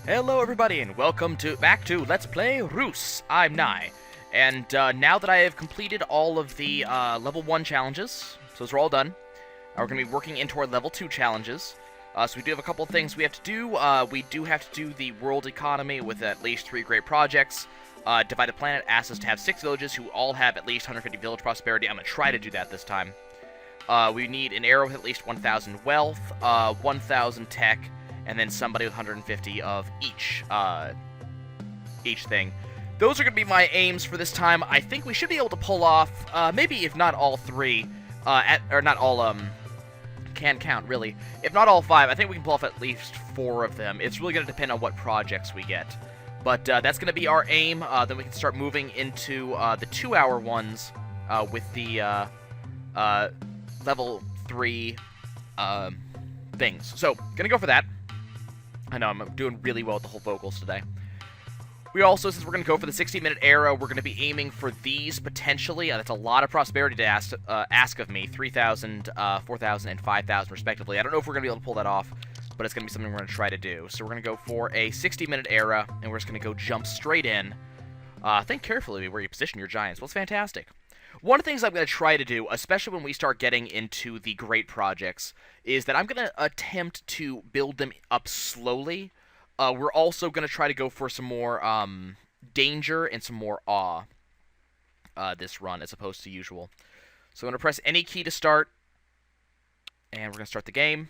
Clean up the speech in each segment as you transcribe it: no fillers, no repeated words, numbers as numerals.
Hello everybody and welcome back to Let's Play Reus. I'm Nye, and now that I have completed all of the level 1 challenges, so those are all done, we're going to be working into our level 2 challenges. So we do have a couple of things we have to do. We do have to do the world economy with at least 3 great projects. Divide the planet asks us to have 6 villages who all have at least 150 village prosperity. I'm going to try to do that this time. We need an arrow with at least 1,000 wealth, 1,000 tech, and then somebody with 150 of each thing. Those are going to be my aims for this time. I think we should be able to pull off, maybe if not all 3, or not all, can count, really. If not all 5, I think we can pull off at least 4 of them. It's really going to depend on what projects we get. But that's going to be our aim. Then we can start moving into the 2-hour ones with the level 3 things. So, going to go for that. I know, I'm doing really well with the whole vocals today. We also, since we're going to go for the 60-minute arrow, we're going to be aiming for these, potentially. That's a lot of prosperity to ask of me. 3,000, 4,000, and 5,000, respectively. I don't know if we're going to be able to pull that off, but it's going to be something we're going to try to do. So we're going to go for a 60-minute era, and we're just going to go jump straight in. Think carefully where you position your giants. Well, it's fantastic. One of the things I'm going to try to do, especially when we start getting into the great projects, is that I'm going to attempt to build them up slowly. We're also going to try to go for some more danger and some more awe this run, as opposed to usual. So I'm going to press any key to start, and we're going to start the game.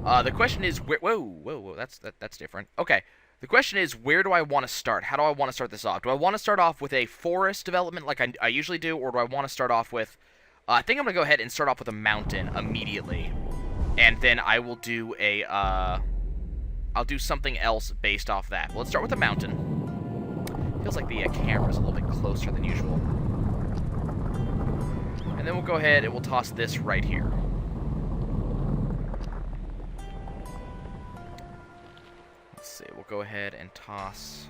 The question is, whoa, that's different. Okay. The question is, where do I want to start? How do I want to start this off? Do I want to start off with a forest development like I usually do, or do I want to start off with... I think I'm going to go ahead and start off with a mountain immediately. And then I will do a... I'll do something else based off that. Well, let's start with a mountain. Feels like the camera's a little bit closer than usual. And then we'll go ahead and we'll toss this right here. We'll go ahead and toss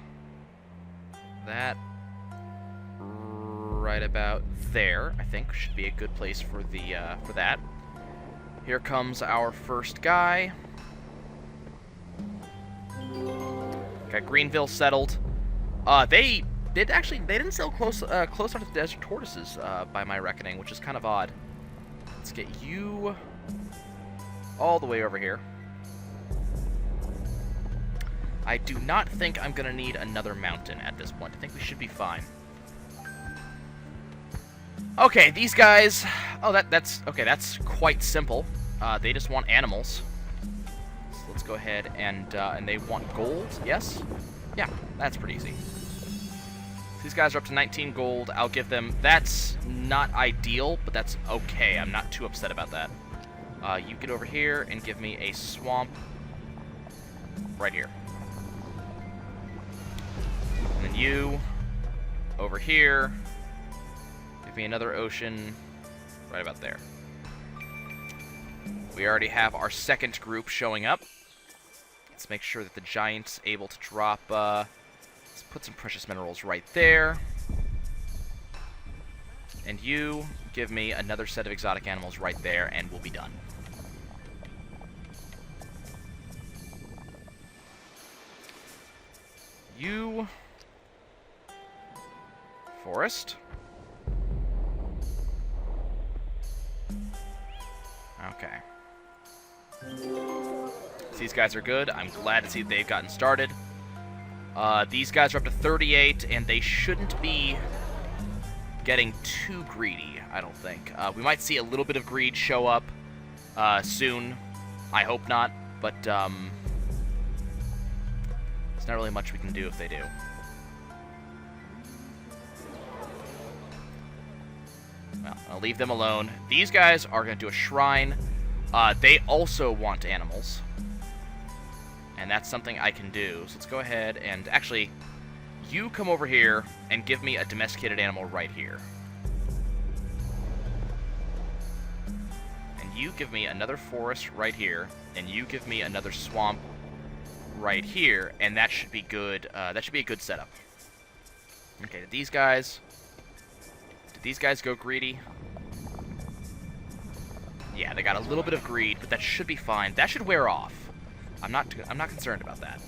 that right about there. I think should be a good place for the for that. Here comes our first guy. Got Greenville settled. They didn't settle close enough to desert tortoises by my reckoning, which is kind of odd. Let's get you all the way over here. I do not think I'm going to need another mountain at this point. I think we should be fine. Okay, these guys... Oh, that's quite simple. They just want animals. So let's go ahead and they want gold, yes? Yeah, that's pretty easy. These guys are up to 19 gold. I'll give them... That's not ideal, but that's okay. I'm not too upset about that. You get over here and give me a swamp right here. And then you, over here, give me another ocean right about there. We already have our second group showing up. Let's make sure that the giant's able to drop, let's put some precious minerals right there. And you, give me another set of exotic animals right there, and we'll be done. You... Forest. Okay. These guys are good. I'm glad to see they've gotten started. These guys are up to 38, and they shouldn't be getting too greedy, I don't think. We might see a little bit of greed show up soon. I hope not, but there's not really much we can do if they do. Well, I'll leave them alone. These guys are going to do a shrine. They also want animals. And that's something I can do. So let's go ahead and... Actually, you come over here and give me a domesticated animal right here. And you give me another forest right here. And you give me another swamp right here. And that should be good. That should be a good setup. Okay, these guys... These guys go greedy. Yeah, they got a little bit of greed, but that should be fine. That should wear off. I'm not concerned about that.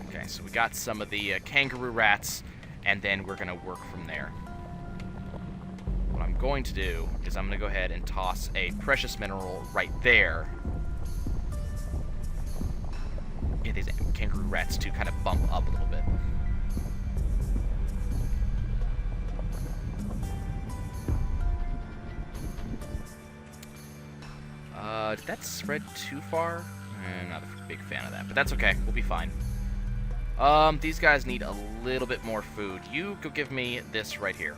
Okay, so we got some of the kangaroo rats, and then we're going to work from there. What I'm going to do is I'm going to go ahead and toss a precious mineral right there. Yeah, these kangaroo rats, too, kind of bump up a little bit. Did that spread too far? I'm not a big fan of that, but that's okay. We'll be fine. These guys need a little bit more food. You go give me this right here.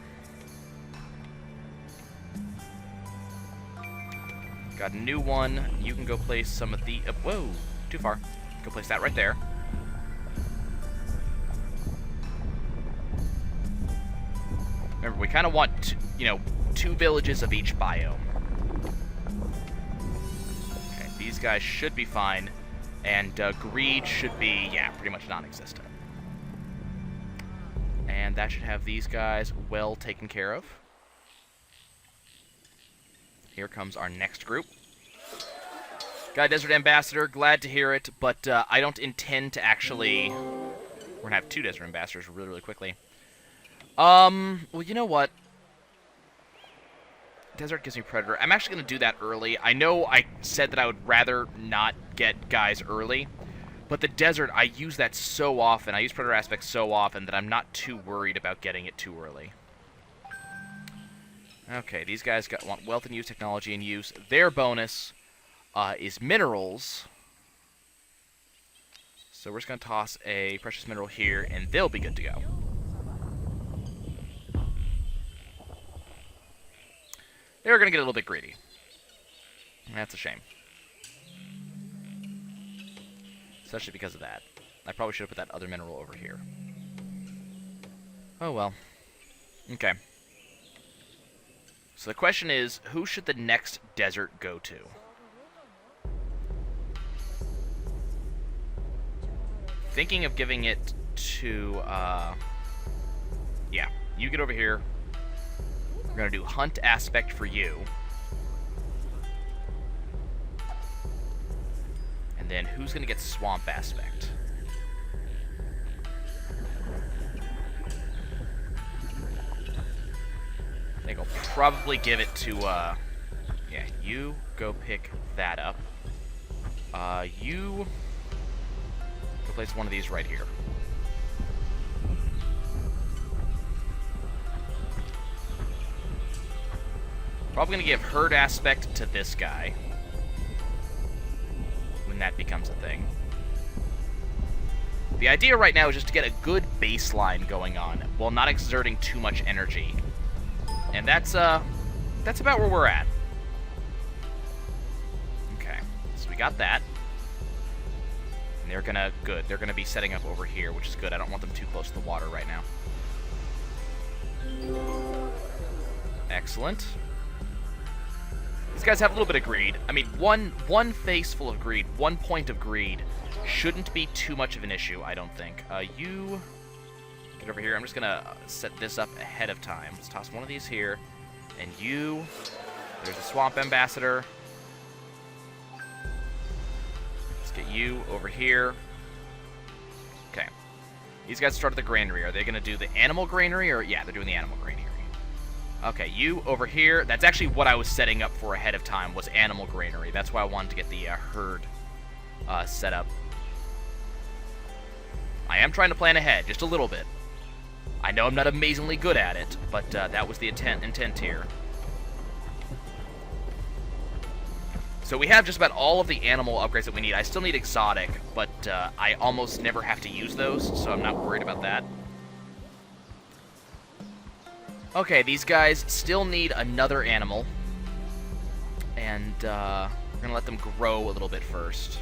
Got a new one. You can go place some of the... whoa, too far. Go place that right there. Remember, we kind of want, two villages of each biome. Okay, these guys should be fine. And greed should be, yeah, pretty much non-existent. And that should have these guys well taken care of. Here comes our next group. Got a Desert Ambassador, glad to hear it, but I don't intend to actually... We're going to have 2 Desert Ambassadors really, really quickly. Well, you know what? Desert gives me Predator. I'm actually going to do that early. I know I said that I would rather not get guys early, but the Desert, I use that so often, I use Predator Aspect so often that I'm not too worried about getting it too early. Okay, these guys want Wealth and Use, Technology and Use. Their bonus is Minerals. So we're just going to toss a Precious Mineral here, and they'll be good to go. They're going to get a little bit greedy. That's a shame. Especially because of that. I probably should have put that other mineral over here. Oh well. Okay. So the question is, who should the next desert go to? Thinking of giving it to, yeah, you get over here. We're going to do Hunt Aspect for you. And then who's going to get Swamp Aspect? I think I'll probably give it to, yeah, you go pick that up. You go place one of these right here. Probably going to give Herd Aspect to this guy. When that becomes a thing. The idea right now is just to get a good baseline going on, while not exerting too much energy. And that's about where we're at. Okay, so we got that. And they're gonna, good, they're gonna be setting up over here, which is good. I don't want them too close to the water right now. Excellent. These guys have a little bit of greed. I mean, one face full of greed, 1 point of greed, shouldn't be too much of an issue, I don't think. You get over here. I'm just gonna set this up ahead of time. Let's toss one of these here, and you. There's a Swamp Ambassador. Let's get you over here. Okay. These guys started the granary. Are they gonna do the animal granary, or yeah, they're doing the animal granary. Okay, you over here. That's actually what I was setting up for ahead of time, was animal granary. That's why I wanted to get the herd set up. I am trying to plan ahead, just a little bit. I know I'm not amazingly good at it, but that was the intent here. So we have just about all of the animal upgrades that we need. I still need exotic, but I almost never have to use those, so I'm not worried about that. Okay, these guys still need another animal, and we're going to let them grow a little bit first.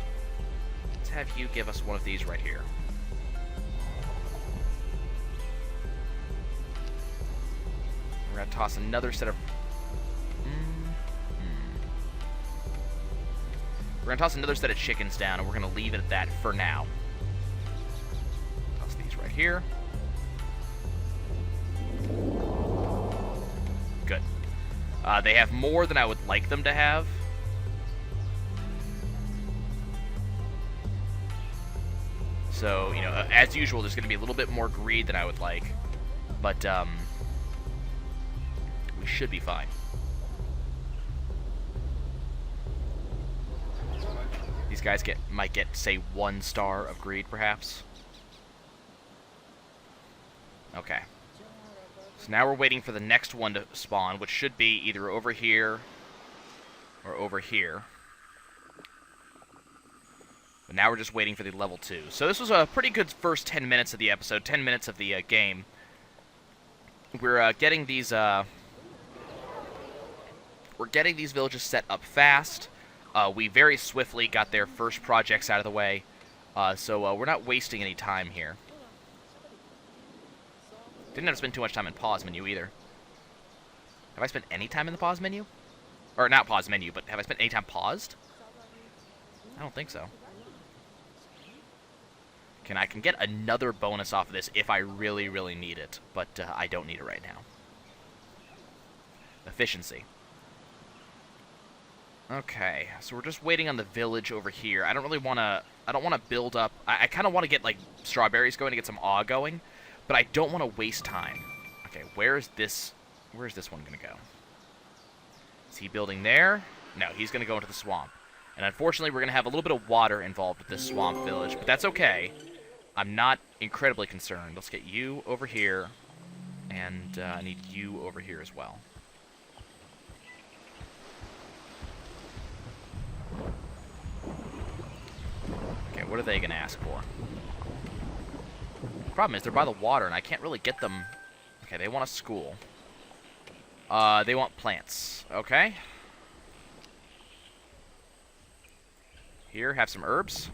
Let's have you give us one of these right here. We're going to toss another set of... We're going to toss another set of chickens down, and we're going to leave it at that for now. Toss these right here. Good. They have more than I would like them to have. So, you know, as usual, there's going to be a little bit more greed than I would like. But, we should be fine. These guys might get, say, 1 star of greed, perhaps. Okay. So now we're waiting for the next one to spawn, which should be either over here or over here. But now we're just waiting for the level 2. So this was a pretty good first 10 minutes of the episode, 10 minutes of the game. We're getting these villages set up fast. We very swiftly got their first projects out of the way, so we're not wasting any time here. Didn't have to spend too much time in pause menu either. Have I spent any time in the pause menu? Or not pause menu, but have I spent any time paused? I don't think so. I can get another bonus off of this if I really, really need it, but I don't need it right now. Efficiency. Okay, so we're just waiting on the village over here. I don't want to build up. I kind of want to get like strawberries going to get some awe going, but I don't want to waste time. Okay, where's this one going to go? Is he building there? No, he's going to go into the swamp. And unfortunately, we're going to have a little bit of water involved with this swamp village, but that's okay. I'm not incredibly concerned. Let's get you over here, and I need you over here as well. Okay, what are they going to ask for? Problem is, they're by the water, and I can't really get them. Okay, they want a school. They want plants. Okay. Here, have some herbs.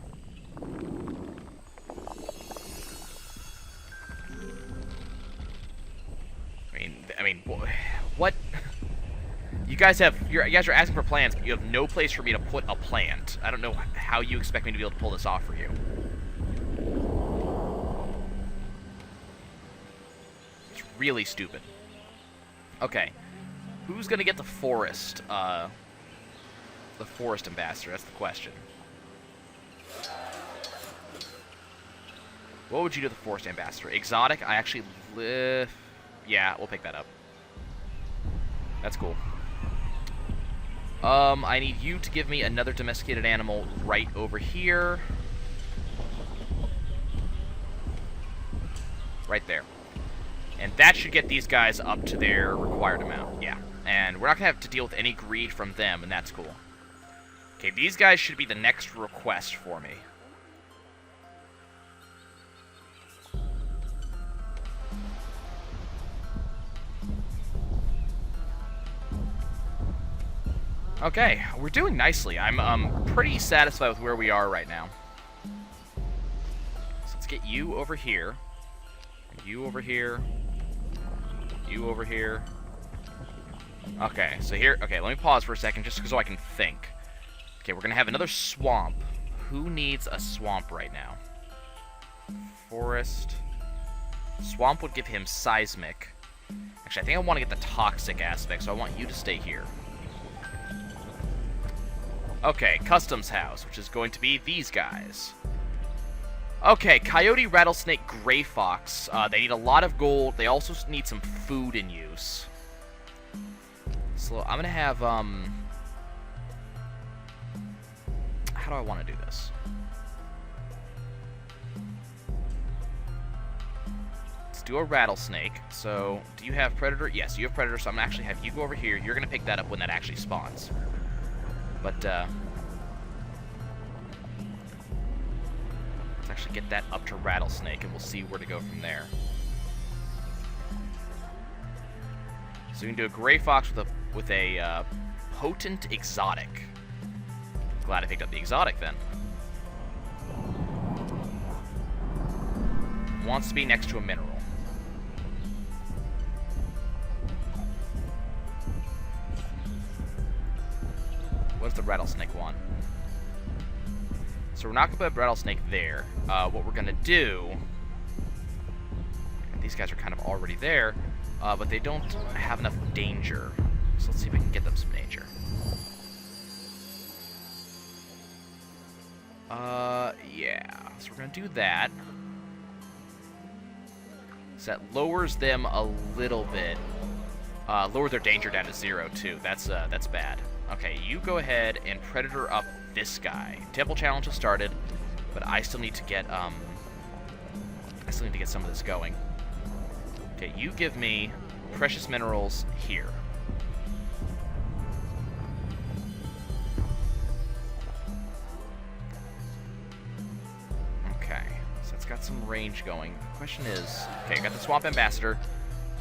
I mean, what? You guys are asking for plants, but you have no place for me to put a plant. I don't know how you expect me to be able to pull this off for you. It's really stupid. Okay. Who's gonna get the forest ambassador? That's the question. What would you do with the forest ambassador? Exotic? I actually live... Yeah, we'll pick that up. That's cool. I need you to give me another domesticated animal right over here. Right there. And that should get these guys up to their required amount. Yeah. And we're not going to have to deal with any greed from them, and that's cool. Okay, these guys should be the next request for me. Okay, we're doing nicely. I'm pretty satisfied with where we are right now. So let's get you over here. You over here. You over here. Okay, so here... Okay, let me pause for a second just so I can think. Okay, we're going to have another swamp. Who needs a swamp right now? Forest. Swamp would give him seismic. Actually, I think I want to get the toxic aspect, so I want you to stay here. Okay, customs house, which is going to be these guys. Okay, coyote, rattlesnake, gray fox. They need a lot of gold. They also need some food in use. So I'm gonna have, how do I want to do this? Let's do a rattlesnake. So, do you have predator? Yes, you have predator, so I'm gonna actually have you go over here. You're gonna pick that up when that actually spawns. But, let's actually get that up to rattlesnake, and we'll see where to go from there. So we can do a gray fox with a potent exotic. Glad I picked up the exotic then. Wants to be next to a mineral. What does the rattlesnake want? So we're not going to put a rattlesnake there. What we're going to do... These guys are kind of already there, but they don't have enough danger. So let's see if we can get them some danger. Yeah, so we're going to do that. So that lowers them a little bit. Lower their danger down to 0, too. That's bad. Okay, you go ahead and Predator up this guy. Temple challenge has started, but I still need to get, some of this going. Okay, you give me precious minerals here. Okay, so it's got some range going. The question is, okay, I got the Swamp Ambassador.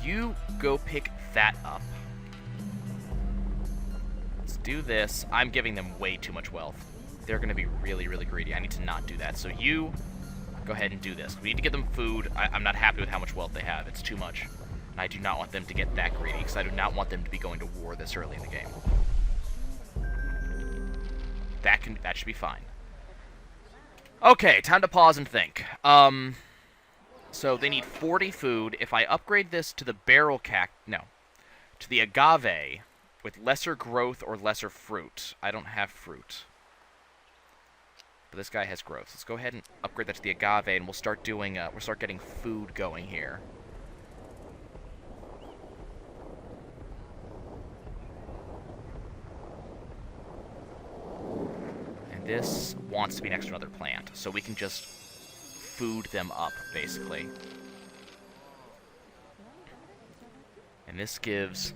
You go pick that up. Let's do this. I'm giving them way too much wealth. They're going to be really, really greedy. I need to not do that. So you go ahead and do this. We need to get them food. I'm not happy with how much wealth they have. It's too much. And I do not want them to get that greedy, because I do not want them to be going to war this early in the game. That should be fine. Okay, time to pause and think. So they need 40 food. If I upgrade this to the to the agave with lesser growth or lesser fruit. I don't have fruit. But this guy has growth. Let's go ahead and upgrade that to the agave, and we'll start doing, we'll start getting food going here. And this wants to be next to another plant, so we can just food them up, basically. And this gives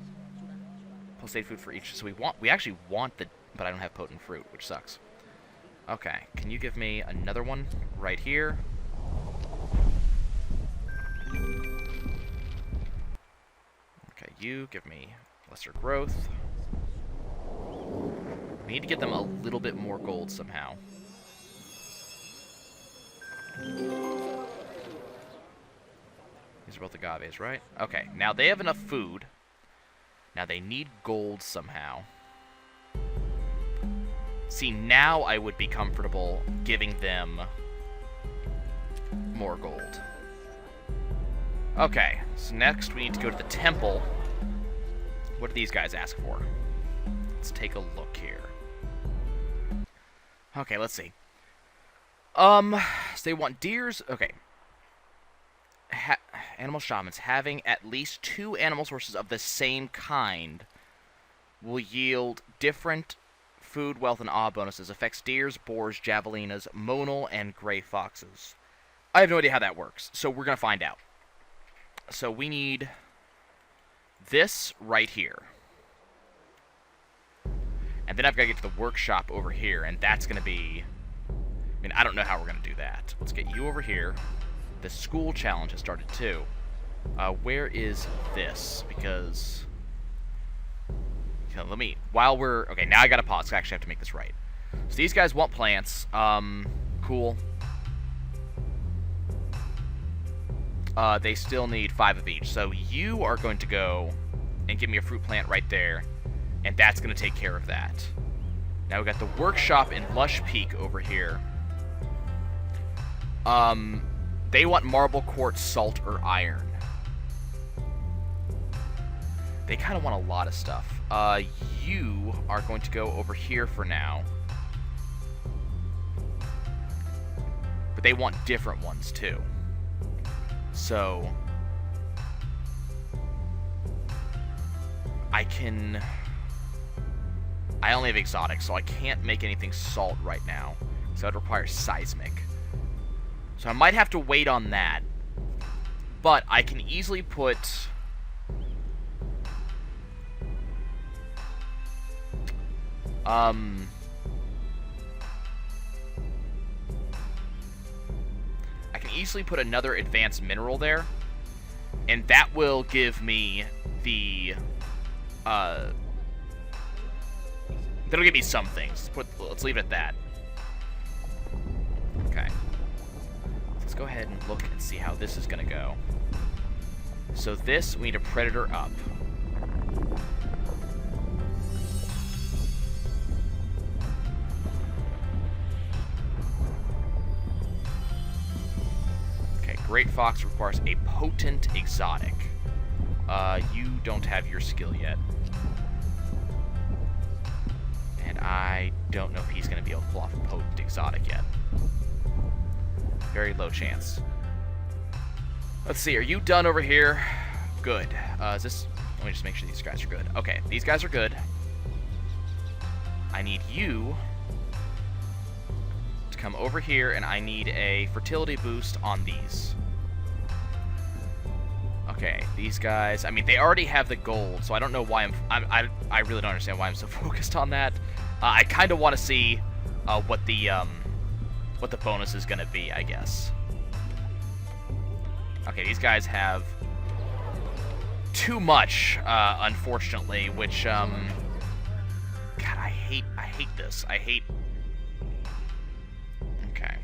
+8 food for each. So we actually want the, but I don't have potent fruit, which sucks. Okay, can you give me another one right here? Okay, you give me lesser growth. We need to get them a little bit more gold somehow. These are both agaves, right? Okay, now they have enough food. Now they need gold somehow. See, now I would be comfortable giving them more gold. Okay, so next we need to go to the temple. What do these guys ask for? Let's take a look here. Okay, let's see. So they want deers. Okay. Animal shamans having at least 2 animal sources of the same kind will yield different food, wealth, and awe bonuses. Affects deers, boars, javelinas, monal, and gray foxes. I have no idea how that works, so we're going to find out. So we need this right here. And then I've got to get to the workshop over here, and that's going to be... I mean, I don't know how we're going to do that. Let's get you over here. The school challenge has started, too. Where is this? Because... let me... While we're... Okay, now I gotta pause. I actually have to make this right. So these guys want plants. Cool. They still need 5 of each. So you are going to go and give me a fruit plant right there. And that's going to take care of that. Now we've got the workshop in Lush Peak over here. They want marble, quartz, salt, or iron. They kind of want a lot of stuff. You are going to go over here for now. But they want different ones, too. So... I only have exotic, so I can't make anything salt right now. So that requires seismic. So I might have to wait on that. But I can easily put... I can easily put another advanced mineral there. And that will give me the... that'll give me some things. Let's leave it at that. Okay. Let's go ahead and look and see how this is going to go. So this, we need a predator up. Okay, Great Fox requires a potent exotic. You don't have your skill yet. And I don't know if he's going to be able to pull off a potent exotic yet. Very low chance. Let's see, are you done over here? Good. Is this... Let me just make sure these guys are good. Okay, these guys are good. I need you to come over here, and I need a fertility boost on these. Okay, these guys... I mean, they already have the gold, so I don't know why I really don't understand why I'm so focused on that. I kind of want to see what the bonus is going to be, I guess. Okay, these guys have too much, unfortunately, which, God, I hate this. I hate... Okay.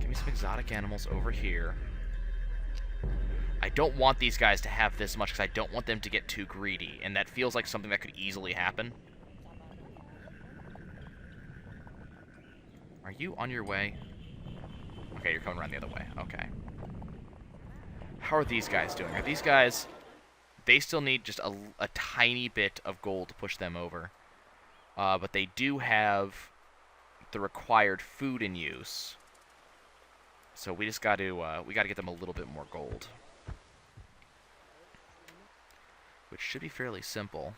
Give me some exotic animals over here. I don't want these guys to have this much because I don't want them to get too greedy, and that feels like something that could easily happen. Are you on your way? Okay, you're coming around the other way. Okay. How are these guys doing? Are these guys... They still need just a tiny bit of gold to push them over. But they do have the required food in use. So we just got to get them a little bit more gold. Which should be fairly simple.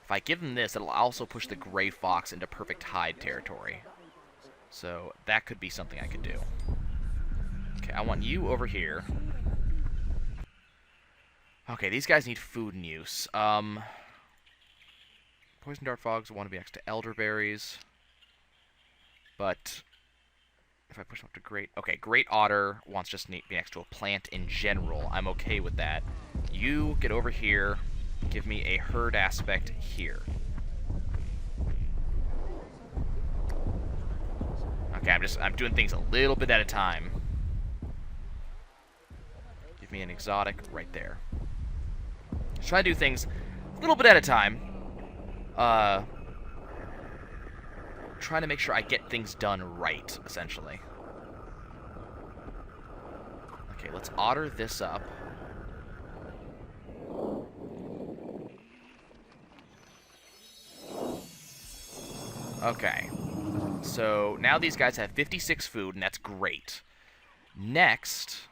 If I give them this, it'll also push the gray fox into perfect hide territory. So that could be something I could do. Okay, I want you over here. Okay, these guys need food in use. Poison dart frogs want to be next to elderberries. But if I push them up to great... Okay, great otter wants just to be next to a plant in general. I'm okay with that. You get over here. Give me a herd aspect here. Okay, I'm doing things a little bit at a time. Give me an exotic right there. Just trying to do things a little bit at a time. Trying to make sure I get things done right, essentially. Okay, let's otter this up. Okay. So now these guys have 56 food, and that's great. Next...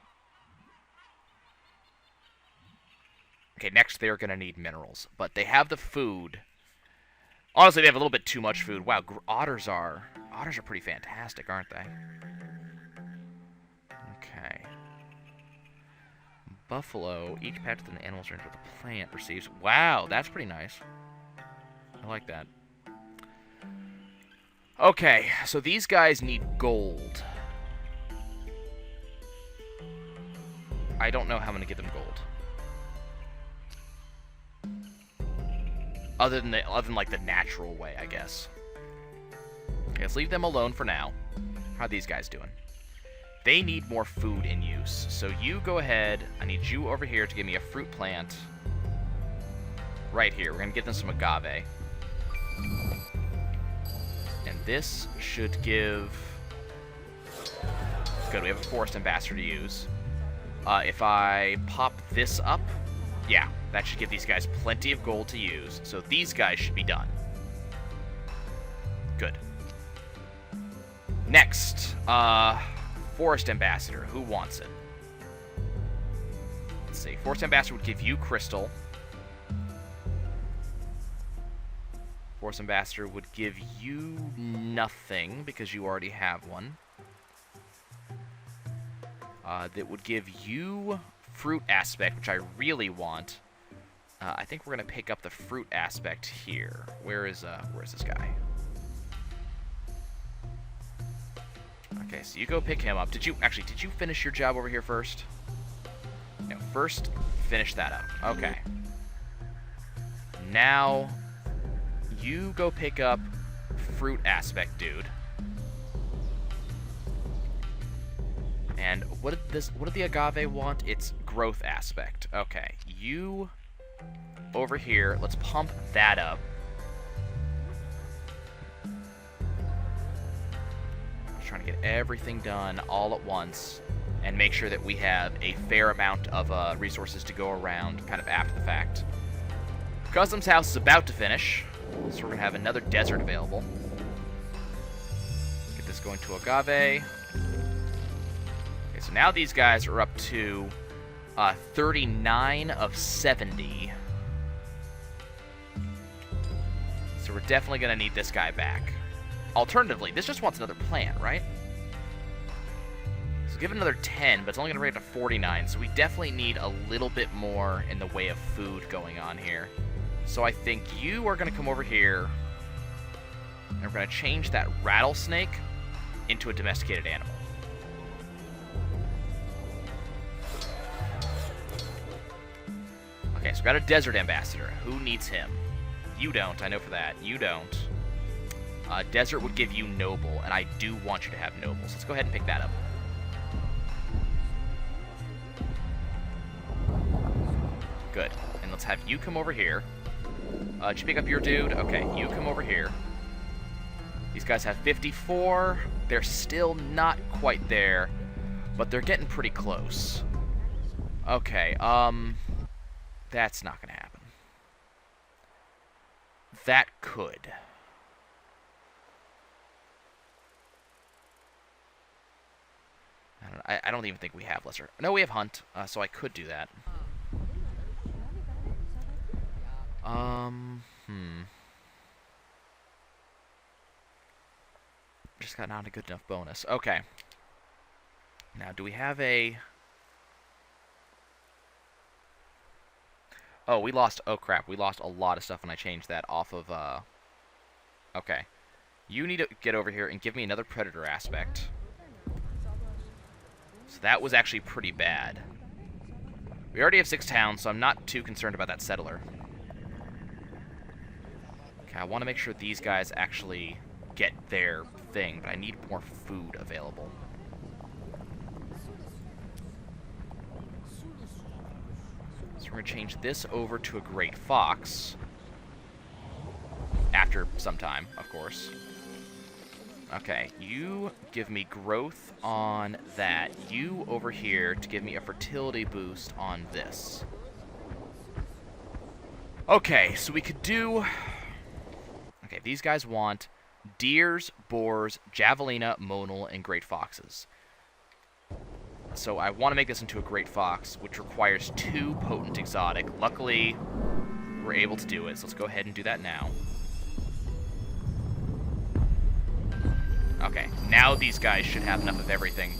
Okay, next they're going to need minerals. But they have the food. Honestly, they have a little bit too much food. Wow, otters are pretty fantastic, aren't they? Okay. Buffalo. Each patch within the animal's range with the plant receives... Wow, that's pretty nice. I like that. Okay, so these guys need gold. I don't know how I'm going to give them gold. Other than like the natural way, I guess. Okay, let's leave them alone for now. How are these guys doing? They need more food in use. So you go ahead. I need you over here to give me a fruit plant. Right here. We're going to get them some agave. And this should give... Good, we have a forest ambassador to use. If I pop this up... Yeah, that should give these guys plenty of gold to use. So these guys should be done. Good. Next, Forest Ambassador. Who wants it? Let's see. Forest Ambassador would give you crystal. Forest Ambassador would give you nothing because you already have one. That would give you fruit aspect, which I really want. I think we're gonna pick up the fruit aspect here. Where's this guy? Okay, so you go pick him up. Did you finish your job over here first? No, first finish that up. Okay. Now you go pick up fruit aspect, dude. And what did the agave want? It's growth aspect. Okay, you over here. Let's pump that up. Just trying to get everything done all at once and make sure that we have a fair amount of resources to go around kind of after the fact. Customs House is about to finish, so we're going to have another desert available. Get this going to Agave. Okay, so now these guys are up to 39 of 70. So we're definitely going to need this guy back. Alternatively, this just wants another plant, right? So give it another 10, but it's only going to rate to 49, so we definitely need a little bit more in the way of food going on here. So I think you are going to come over here, and we're going to change that rattlesnake into a domesticated animal. Okay, so we got a desert ambassador. Who needs him? You don't, I know for that. You don't. Desert would give you noble, and I do want you to have nobles. Let's go ahead and pick that up. Good. And let's have you come over here. Did you pick up your dude? Okay, you come over here. These guys have 54. They're still not quite there, but they're getting pretty close. Okay, that's not going to happen. That could. I don't even think we have lesser. No, we have hunt, so I could do that. Just got not a good enough bonus. Okay. Now, do we have a... Oh, we lost... Oh, crap. We lost a lot of stuff when I changed that off of, Okay. You need to get over here and give me another predator aspect. So that was actually pretty bad. We already have 6 towns, so I'm not too concerned about that settler. Okay, I want to make sure these guys actually get their thing, but I need more food available. So we're going to change this over to a great fox. After some time, of course. Okay, you give me growth on that. You over here to give me a fertility boost on this. Okay, so we could do... Okay, these guys want deers, boars, javelina, monal, and great foxes. So I want to make this into a great fox, which requires 2 potent exotic. Luckily, we're able to do it, so let's go ahead and do that now. Okay, now these guys should have enough of everything.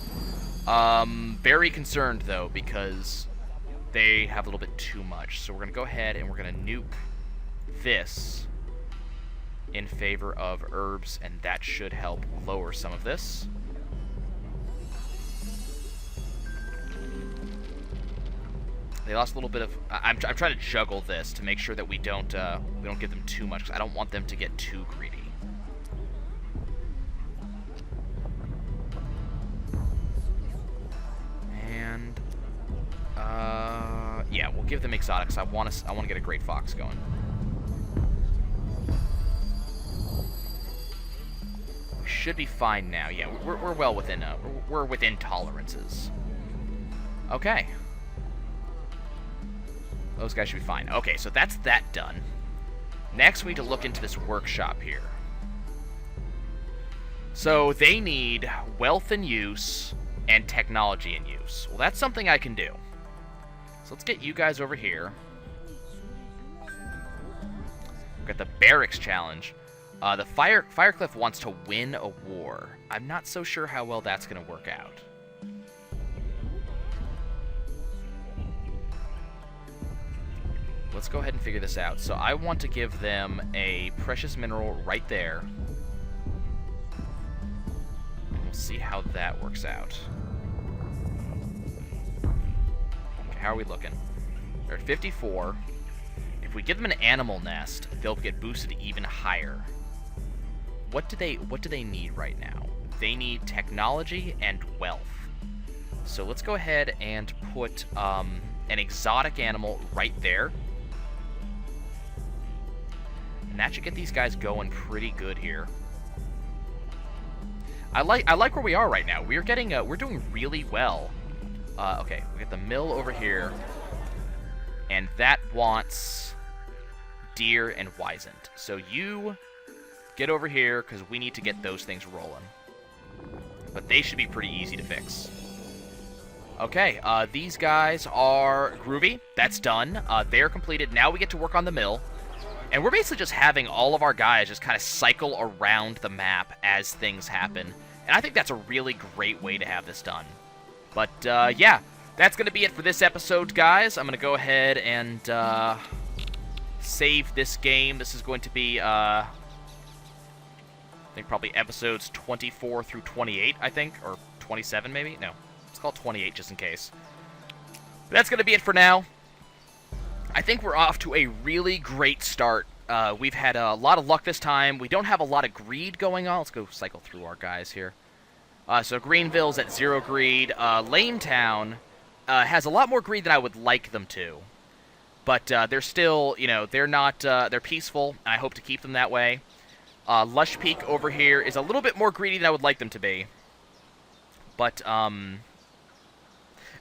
Very concerned, though, because they have a little bit too much. So we're going to go ahead and we're going to nuke this in favor of herbs, and that should help lower some of this. They lost a little bit of... I'm trying to juggle this to make sure that we don't give them too much, because I don't want them to get too greedy. And yeah, we'll give them exotics. I want to get a great fox going. We should be fine now. Yeah, we're well within we're within tolerances. Okay. Those guys should be fine. Okay, so that's that done. Next, we need to look into this workshop here. So they need wealth in use and technology in use. Well, that's something I can do. So let's get you guys over here. We've got the barracks challenge. The Firecliff wants to win a war. I'm not so sure how well that's going to work out. Let's go ahead and figure this out. So I want to give them a precious mineral right there. We'll see how that works out. Okay, how are we looking? They're at 54. If we give them an animal nest, they'll get boosted even higher. What do they need right now? They need technology and wealth. So let's go ahead and put an exotic animal right there. And that should get these guys going pretty good here. I like where we are right now. We're getting we're doing really well. Okay, we got the mill over here, and that wants deer and wizened. So you get over here because we need to get those things rolling. But they should be pretty easy to fix. Okay, these guys are groovy. That's done. They're completed. Now we get to work on the mill. And we're basically just having all of our guys just kind of cycle around the map as things happen. And I think that's a really great way to have this done. But, yeah, that's going to be it for this episode, guys. I'm going to go ahead and save this game. This is going to be, I think probably episodes 24 through 28, I think. Or 27, maybe? No. Let's call it 28 just in case. But that's going to be it for now. I think we're off to a really great start. We've had a lot of luck this time. We don't have a lot of greed going on. Let's go cycle through our guys here. So Greenville's at 0 greed. Lanetown has a lot more greed than I would like them to. But they're still, you know, they're not, they're peaceful, and I hope to keep them that way. Lush Peak over here is a little bit more greedy than I would like them to be. But,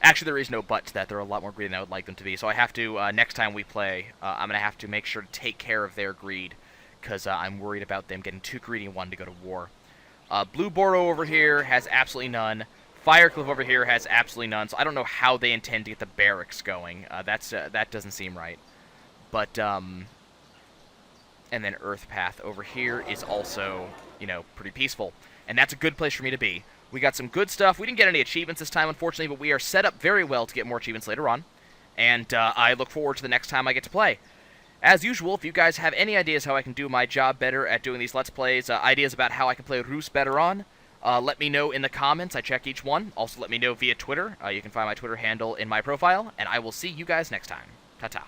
actually, there is no but to that. They're a lot more greedy than I would like them to be. So I have to, next time we play, I'm going to have to make sure to take care of their greed. Because I'm worried about them getting too greedy and wanting to go to war. Blue Boro over here has absolutely none. Firecliff over here has absolutely none. So I don't know how they intend to get the barracks going. That doesn't seem right. But, and then Earth Path over here is also, you know, pretty peaceful. And that's a good place for me to be. We got some good stuff. We didn't get any achievements this time, unfortunately, but we are set up very well to get more achievements later on. And I look forward to the next time I get to play. As usual, if you guys have any ideas how I can do my job better at doing these Let's Plays, ideas about how I can play Reus better on, let me know in the comments. I check each one. Also, let me know via Twitter. You can find my Twitter handle in my profile, and I will see you guys next time. Ta-ta.